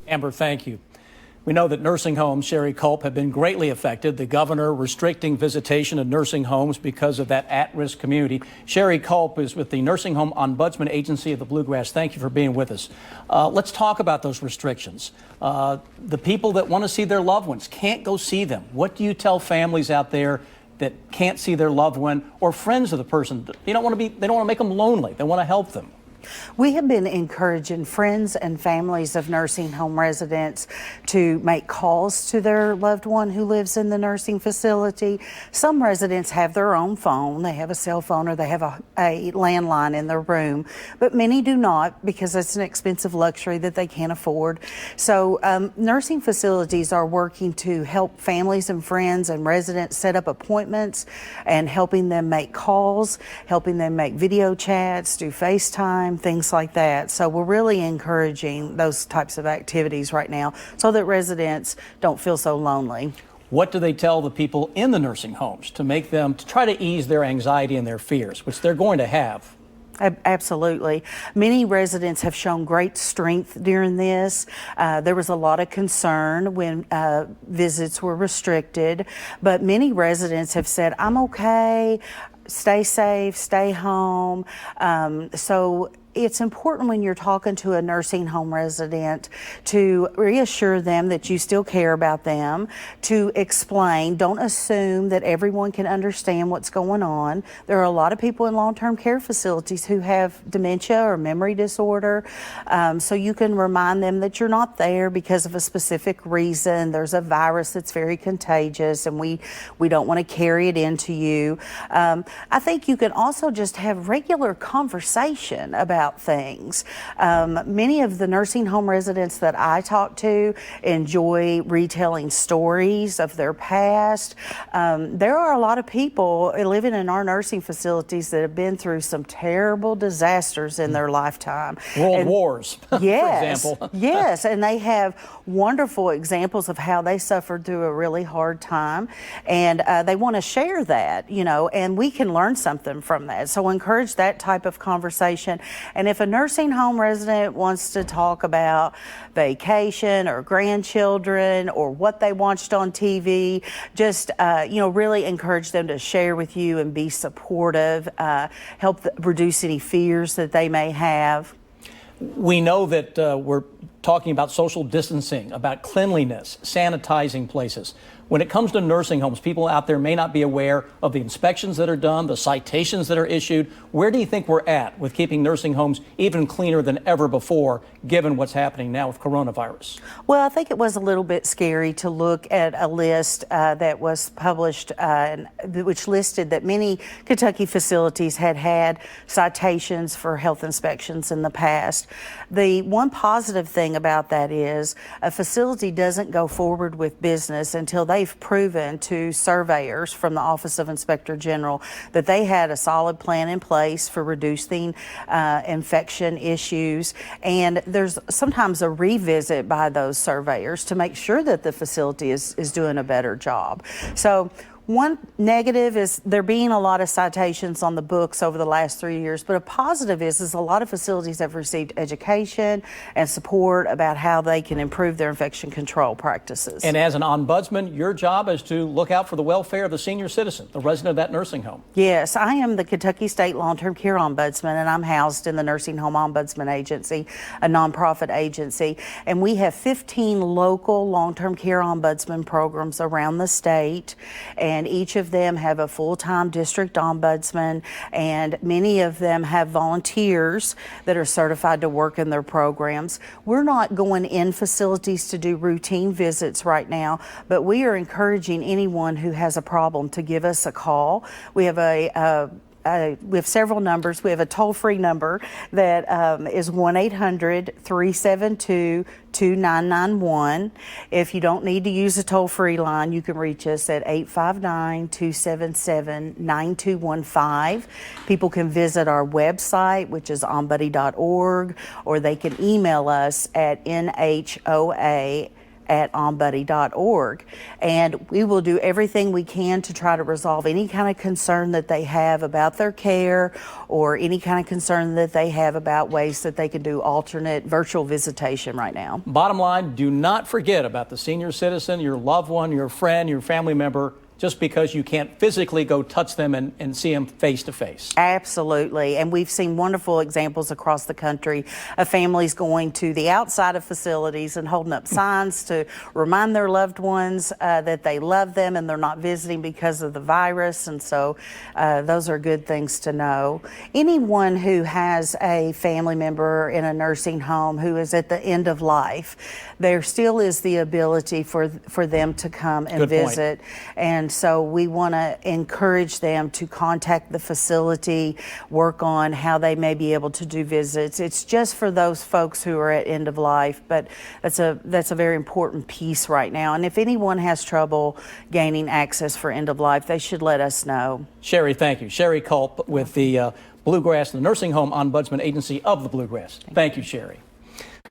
Amber, thank you. We know that nursing homes, Sherry Culp, have been greatly affected. The governor restricting visitation of nursing homes because of that at-risk community. Sherry Culp is with the Nursing Home Ombudsman Agency of the Bluegrass. Thank you for being with us. Let's talk about those restrictions. The people that want to see their loved ones can't go see them. What do you tell families out there that can't see their loved one or friends of the person? They don't want to make them lonely. They want to help them. We have been encouraging friends and families of nursing home residents to make calls to their loved one who lives in the nursing facility. Some residents have their own phone. They have a cell phone or they have a landline in their room, but many do not because it's an expensive luxury that they can't afford. So nursing facilities are working to help families and friends and residents set up appointments and helping them make calls, helping them make video chats, do FaceTime, things like that. So we're really encouraging those types of activities right now so that residents don't feel so lonely. What do they tell the people in the nursing homes to try to ease their anxiety and their fears, which they're going to have? Absolutely. Many residents have shown great strength during this. There was a lot of concern when visits were restricted, but many residents have said, I'm okay, stay safe, stay home. So it's important when you're talking to a nursing home resident to reassure them that you still care about them, to explain. Don't assume that everyone can understand what's going on. There are a lot of people in long-term care facilities who have dementia or memory disorder, so you can remind them that you're not there because of a specific reason. There's a virus that's very contagious and we don't want to carry it into you. I think you can also just have regular conversation about things. Many of the nursing home residents that I talk to enjoy retelling stories of their past. There are a lot of people living in our nursing facilities that have been through some terrible disasters in their lifetime. World wars, yes, for example. Yes, and they have wonderful examples of how they suffered through a really hard time, and they want to share that, and we can learn something from that. So encourage that type of conversation. And if a nursing home resident wants to talk about vacation or grandchildren or what they watched on TV, just, really encourage them to share with you and be supportive, help reduce any fears that they may have. We know that we're talking about social distancing, about cleanliness, sanitizing places. When it comes to nursing homes, people out there may not be aware of the inspections that are done, the citations that are issued. Where do you think we're at with keeping nursing homes even cleaner than ever before, given what's happening now with coronavirus? Well, I think it was a little bit scary to look at a list that was published, which listed that many Kentucky facilities had citations for health inspections in the past. The one positive thing about that is a facility doesn't go forward with business until they've proven to surveyors from the Office of Inspector General that they had a solid plan in place for reducing infection issues. And there's sometimes a revisit by those surveyors to make sure that the facility is doing a better job. So one negative is there being a lot of citations on the books over the last 3 years, but a positive is a lot of facilities have received education and support about how they can improve their infection control practices. And as an ombudsman, your job is to look out for the welfare of the senior citizen, the resident of that nursing home. Yes, I am the Kentucky State Long-Term Care Ombudsman, and I'm housed in the Nursing Home Ombudsman Agency, a nonprofit agency, and we have 15 local long-term care ombudsman programs around the state, and each of them have a full-time district ombudsman, and many of them have volunteers that are certified to work in their programs. We're not going in facilities to do routine visits right now, but we are encouraging anyone who has a problem to give us a call. We have several numbers. We have a toll-free number that is 1-800-372-2991. If you don't need to use a toll-free line, you can reach us at 859-277-9215. People can visit our website, which is ombuddy.org, or they can email us at NHOA ombuddy.org. And we will do everything we can to try to resolve any kind of concern that they have about their care or any kind of concern that they have about ways that they can do alternate virtual visitation right now. Bottom line, do not forget about the senior citizen, your loved one, your friend, your family member, just because you can't physically go touch them and see them face to face. Absolutely. And we've seen wonderful examples across the country of families going to the outside of facilities and holding up signs to remind their loved ones that they love them and they're not visiting because of the virus. And so those are good things to know. Anyone who has a family member in a nursing home who is at the end of life, there still is the ability for them to come and visit. And so we want to encourage them to contact the facility, work on how they may be able to do visits. It's just for those folks who are at end of life, but that's a very important piece right now. And if anyone has trouble gaining access for end of life, they should let us know. Sherry, thank you. Sherry Culp with the Bluegrass, the Nursing Home Ombudsman Agency of the Bluegrass. Thank you, Sherry.